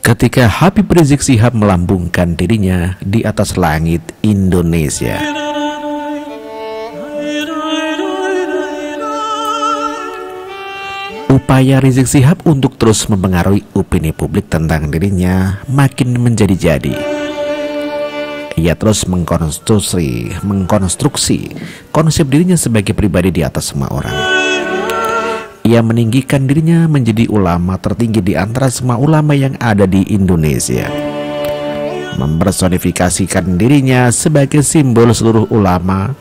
Ketika Habib Rizik Syihab melambungkan dirinya di atas langit Indonesia. Upaya Rizik Syihab untuk terus mempengaruhi opini publik tentang dirinya makin menjadi-jadi. Ia terus mengkonstruksi konsep dirinya sebagai pribadi di atas semua orang. Ia meninggikan dirinya menjadi ulama tertinggi di antara semua ulama yang ada di Indonesia. Mempersonifikasikan dirinya sebagai simbol seluruh ulama.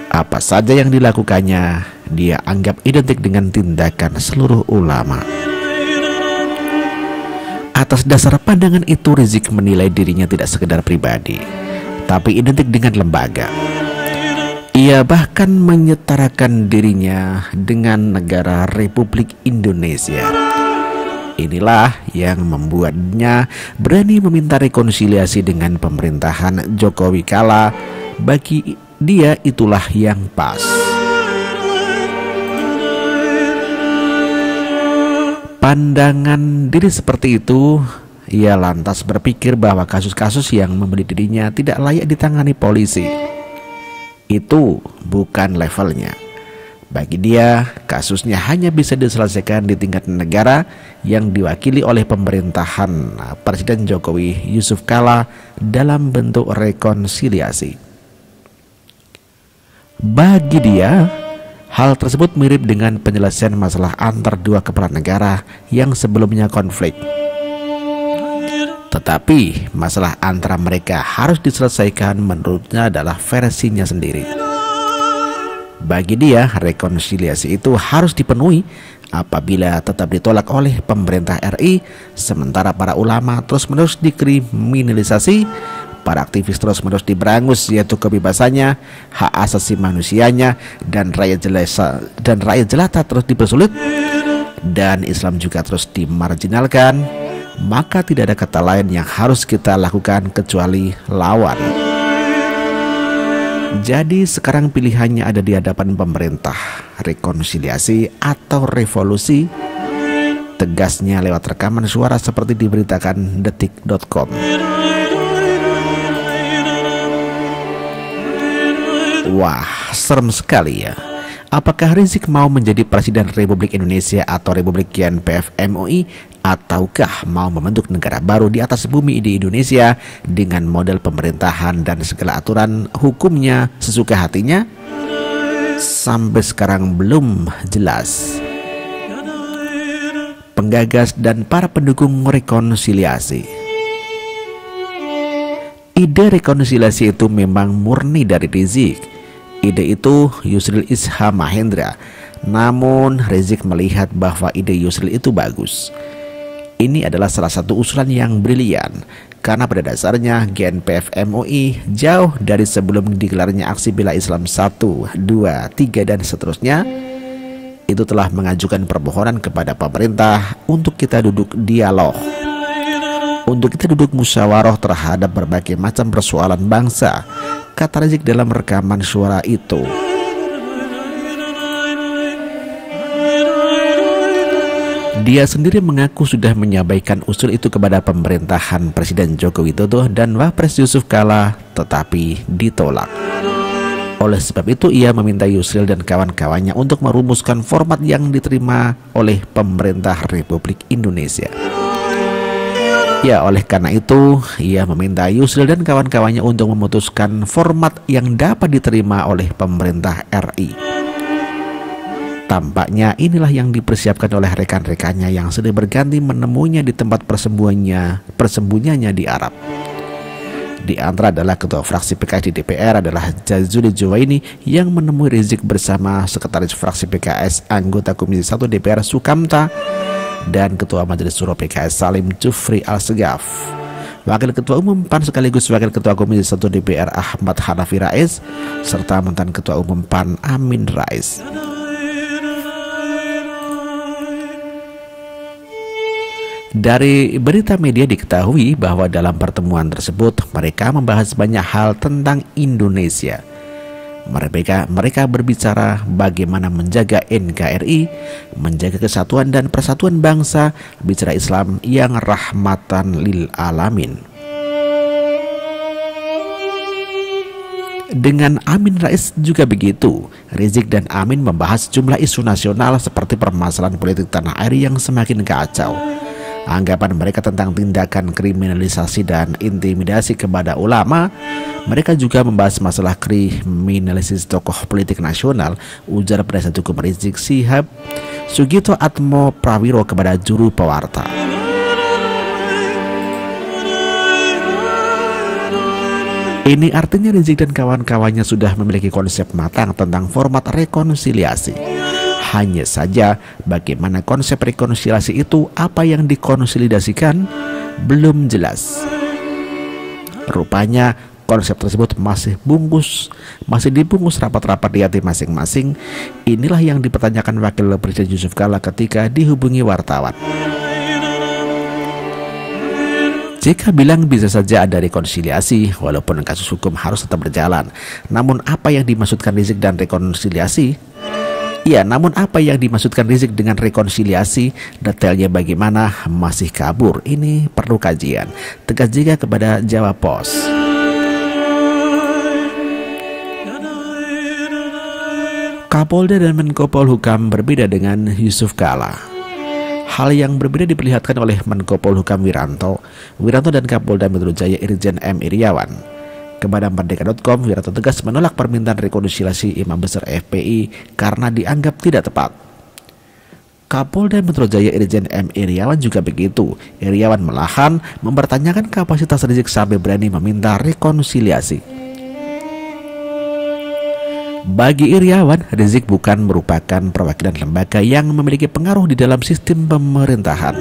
Apa saja yang dilakukannya, dia anggap identik dengan tindakan seluruh ulama. Atas dasar pandangan itu, Rizik menilai dirinya tidak sekedar pribadi, tapi identik dengan lembaga. Ia bahkan menyetarakan dirinya dengan negara Republik Indonesia. Inilah yang membuatnya berani meminta rekonsiliasi dengan pemerintahan Jokowi kala. Bagi dia itulah yang pas. Pandangan diri seperti itu, ia lantas berpikir bahwa kasus-kasus yang membeli dirinya tidak layak ditangani polisi. Itu bukan levelnya. Bagi dia, kasusnya hanya bisa diselesaikan di tingkat negara yang diwakili oleh pemerintahan Presiden Jokowi Yusuf kala dalam bentuk rekonsiliasi. Bagi dia, hal tersebut mirip dengan penyelesaian masalah antar dua kepala negara yang sebelumnya konflik. Tetapi masalah antara mereka harus diselesaikan menurutnya adalah versinya sendiri. Bagi dia, rekonsiliasi itu harus dipenuhi apabila tetap ditolak oleh pemerintah RI, sementara para ulama terus-menerus dikriminalisasi, para aktivis terus-menerus diberangus yaitu kebebasannya, hak asasi manusianya, dan rakyat jelata terus dipersulit, dan Islam juga terus dimarginalkan. Maka tidak ada kata lain yang harus kita lakukan kecuali lawan. Jadi sekarang pilihannya ada di hadapan pemerintah, rekonsiliasi atau revolusi. Tegasnya lewat rekaman suara seperti diberitakan detik.com. Wah, serem sekali ya. Apakah Rizik mau menjadi Presiden Republik Indonesia atau Republik GNPF MUI, ataukah mau membentuk negara baru di atas bumi di Indonesia dengan model pemerintahan dan segala aturan hukumnya sesuka hatinya? Sampai sekarang belum jelas. Penggagas dan para pendukung rekonsiliasi. Ide rekonsiliasi itu memang murni dari Rizik. Ide itu Yusril Isha Mahendra. Namun Rizik melihat bahwa ide Yusril itu bagus. Ini adalah salah satu usulan yang brilian, karena pada dasarnya GNPF MUI jauh dari sebelum digelarnya aksi bela Islam 1, 2, 3 dan seterusnya, itu telah mengajukan permohonan kepada pemerintah untuk kita duduk dialog, untuk kita duduk musyawarah terhadap berbagai macam persoalan bangsa, kata Rizik dalam rekaman suara itu. Dia sendiri mengaku sudah menyampaikan usul itu kepada pemerintahan Presiden Joko Widodo dan Wapres Yusuf kala, tetapi ditolak. Oleh sebab itu ia meminta Yusril dan kawan-kawannya untuk merumuskan format yang diterima oleh pemerintah Republik Indonesia. Ya, oleh karena itu ia meminta Yusril dan kawan-kawannya untuk memutuskan format yang dapat diterima oleh pemerintah RI. Tampaknya inilah yang dipersiapkan oleh rekan-rekannya yang sudah berganti menemuinya di tempat persembunyiannya di Arab. Di antara adalah Ketua Fraksi PKS di DPR adalah Jazuli Juwaini yang menemui Rizik bersama Sekretaris Fraksi PKS anggota Komisi 1 DPR Sukamta dan Ketua Majelis Syuro PKS Salim Jufri Al-Segaf. Wakil Ketua Umum PAN sekaligus Wakil Ketua Komisi 1 DPR Ahmad Hanafi Rais, serta mantan Ketua Umum PAN Amin Rais. Dari berita media diketahui bahwa dalam pertemuan tersebut mereka membahas banyak hal tentang Indonesia. Mereka berbicara bagaimana menjaga NKRI, menjaga kesatuan dan persatuan bangsa, bicara Islam yang rahmatan lil alamin. Dengan Amin Rais juga begitu. Rizik dan Amin membahas jumlah isu nasional seperti permasalahan politik tanah air yang semakin kacau. Anggapan mereka tentang tindakan kriminalisasi dan intimidasi kepada ulama. Mereka juga membahas masalah kriminalisasi tokoh politik nasional, ujar penasihat hukum Rizik Syihab Sugito Atmo Prawiro kepada juru pewarta. Ini artinya Rizik dan kawan-kawannya sudah memiliki konsep matang tentang format rekonsiliasi. Hanya saja bagaimana konsep rekonsiliasi itu, apa yang dikonsolidasikan, belum jelas. Rupanya konsep tersebut masih dibungkus rapat-rapat di hati masing-masing. Inilah yang dipertanyakan Wakil Presiden Yusuf Kala ketika dihubungi wartawan. JK bilang bisa saja ada rekonsiliasi walaupun kasus hukum harus tetap berjalan. Namun apa yang dimaksudkan Rizik dan rekonsiliasi? Ya, namun apa yang dimaksudkan Rizik dengan rekonsiliasi, detailnya bagaimana masih kabur. Ini perlu kajian, tegas JK kepada Jawa Pos. Kapolda dan Menko Polhukam berbeda dengan Yusuf Kala. Hal yang berbeda diperlihatkan oleh Menko Polhukam Wiranto dan Kapolda Metro Jaya Irjen M. Iriawan. Kepada Merdeka.com, Wiranto tegas menolak permintaan rekonsiliasi Imam Besar FPI karena dianggap tidak tepat. Kapolda Metro Jaya Irjen M. Iriawan juga begitu. Iriawan malahan mempertanyakan kapasitas Rizik sampai berani meminta rekonsiliasi. Bagi Iriawan, Rizik bukan merupakan perwakilan lembaga yang memiliki pengaruh di dalam sistem pemerintahan.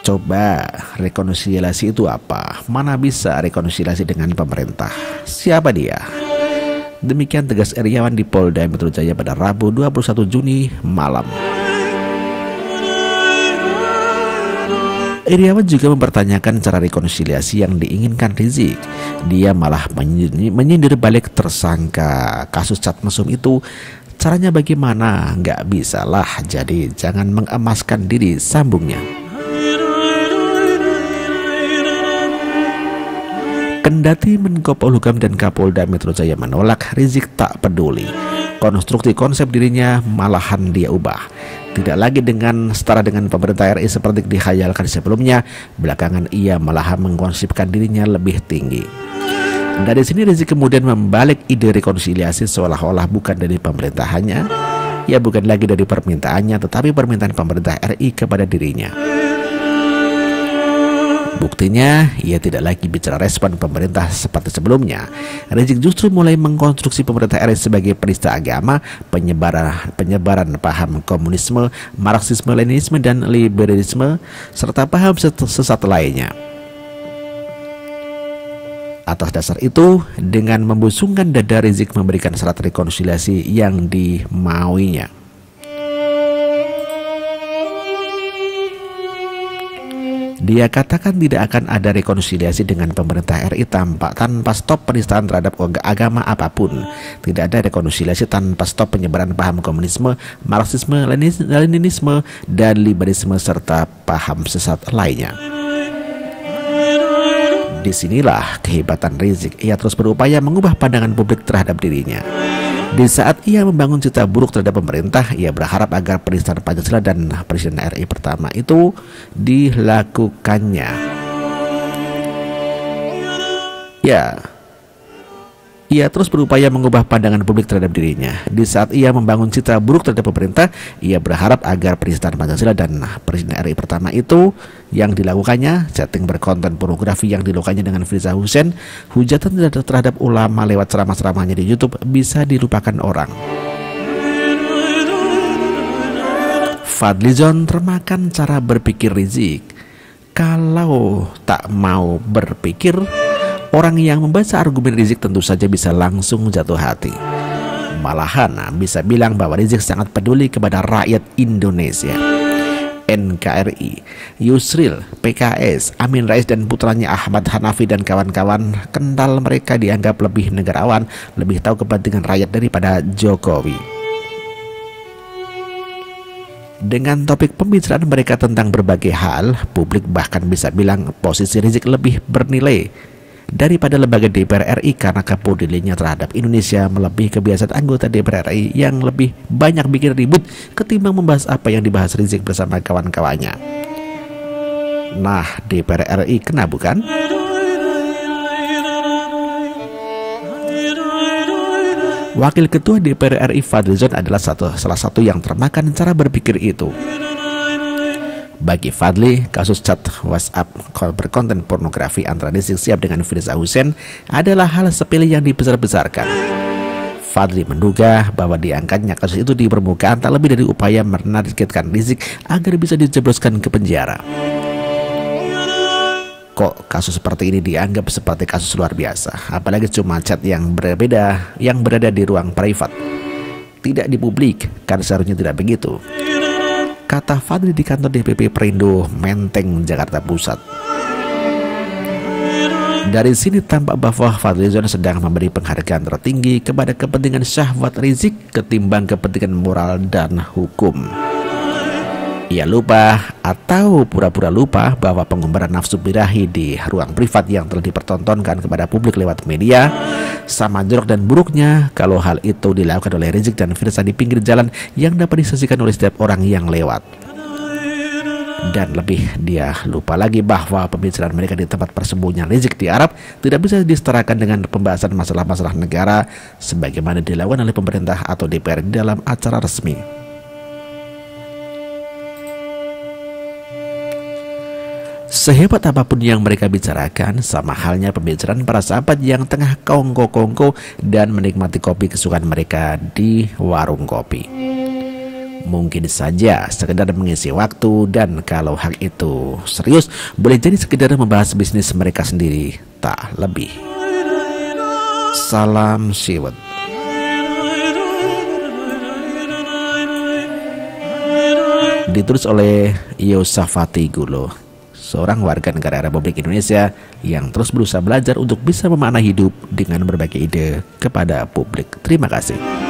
Coba rekonsiliasi itu apa? Mana bisa rekonsiliasi dengan pemerintah? Siapa dia? Demikian tegas Iriawan di Polda Metro Jaya pada Rabu 21 Juni malam. Iriawan juga mempertanyakan cara rekonsiliasi yang diinginkan Rizik. Dia malah menyindir balik tersangka kasus cat mesum itu. Caranya bagaimana? Nggak bisalah, jadi jangan mengemaskan diri, sambungnya. Kendati Menko Polhukam dan Kapolda Metro Jaya menolak, Rizik tak peduli. Konstruksi konsep dirinya malahan dia ubah. Tidak lagi setara dengan pemerintah RI seperti dihayalkan sebelumnya. Belakangan ia malahan mengkonsepkan dirinya lebih tinggi. Dari sini Rizik kemudian membalik ide rekonsiliasi seolah-olah bukan dari pemerintahannya. Ya, bukan lagi dari permintaannya, tetapi permintaan pemerintah RI kepada dirinya. Buktinya, ia tidak lagi bicara respon pemerintah seperti sebelumnya. Rizik justru mulai mengkonstruksi pemerintah RI sebagai penista agama, penyebaran paham komunisme, marxisme, leninisme, dan liberalisme, serta paham sesat lainnya. Atas dasar itu, dengan membusungkan dada, Rizik memberikan syarat rekonsiliasi yang dimauinya. Dia katakan tidak akan ada rekonsiliasi dengan pemerintah RI tanpa stop penistaan terhadap agama apapun. Tidak ada rekonsiliasi tanpa stop penyebaran paham komunisme, marxisme, leninisme, dan liberalisme serta paham sesat lainnya. Disinilah kehebatan Rizik. Ia terus berupaya mengubah pandangan publik terhadap dirinya. Di saat ia membangun cita buruk terhadap pemerintah, ia berharap agar penistaan Pancasila dan Presiden RI pertama itu dilakukannya. Ya, ia terus berupaya mengubah pandangan publik terhadap dirinya. Di saat ia membangun cita buruk terhadap pemerintah, ia berharap agar penistaan Pancasila dan Presiden RI pertama itu yang dilakukannya, chatting berkonten pornografi yang dilakukannya dengan Firza Hussein, hujatan terhadap ulama lewat ceramah-ceramahnya di YouTube bisa dilupakan orang. Fadlizon termakan cara berpikir Rizik. Kalau tak mau berpikir, orang yang membaca argumen Rizik tentu saja bisa langsung jatuh hati. Malahan bisa bilang bahwa Rizik sangat peduli kepada rakyat Indonesia. NKRI, Yusril, PKS, Amin Rais dan putranya Ahmad Hanafi dan kawan-kawan kental mereka dianggap lebih negarawan, lebih tahu kepentingan rakyat daripada Jokowi. Dengan topik pembicaraan mereka tentang berbagai hal, publik bahkan bisa bilang posisi Rizik lebih bernilai daripada lembaga DPR RI karena kepeduliannya terhadap Indonesia melebihi kebiasaan anggota DPR RI yang lebih banyak bikin ribut ketimbang membahas apa yang dibahas Rizik bersama kawan-kawannya. Nah, DPR RI kena bukan? Wakil Ketua DPR RI Fadlizon adalah salah satu yang termakan cara berpikir itu. Bagi Fadli, kasus chat WhatsApp berkonten pornografi antara Rizik Syihab dengan Firza Hussein adalah hal sepele yang dibesar-besarkan. Fadli menduga bahwa diangkatnya kasus itu di permukaan tak lebih dari upaya menargetkan Rizik agar bisa dijebloskan ke penjara. Kok kasus seperti ini dianggap seperti kasus luar biasa, apalagi cuma chat yang berbeda yang berada di ruang privat, tidak di publik, kan seharusnya tidak begitu, kata Fadli di kantor DPP Perindo Menteng, Jakarta Pusat. Dari sini tampak bahwa Fadlizon sedang memberi penghargaan tertinggi kepada kepentingan syahwat Rizik ketimbang kepentingan moral dan hukum. Ia lupa atau pura-pura lupa bahwa pengumbaran nafsu birahi di ruang privat yang telah dipertontonkan kepada publik lewat media sama jorok dan buruknya kalau hal itu dilakukan oleh Rizik dan Firza di pinggir jalan yang dapat disaksikan oleh setiap orang yang lewat. Dan lebih, dia lupa lagi bahwa pembicaraan mereka di tempat persembunyian Rizik di Arab tidak bisa disetarakan dengan pembahasan masalah-masalah negara sebagaimana dilakukan oleh pemerintah atau DPR di dalam acara resmi. Sehebat apapun yang mereka bicarakan, sama halnya pembicaraan para sahabat yang tengah kongko-kongko dan menikmati kopi kesukaan mereka di warung kopi. Mungkin saja sekedar mengisi waktu, dan kalau hal itu serius, boleh jadi sekedar membahas bisnis mereka sendiri, tak lebih. Salam Siwet. Ditulis oleh Yosafati Gulo, seorang warga negara Republik Indonesia yang terus berusaha belajar untuk bisa memaknai hidup dengan berbagai ide kepada publik. Terima kasih.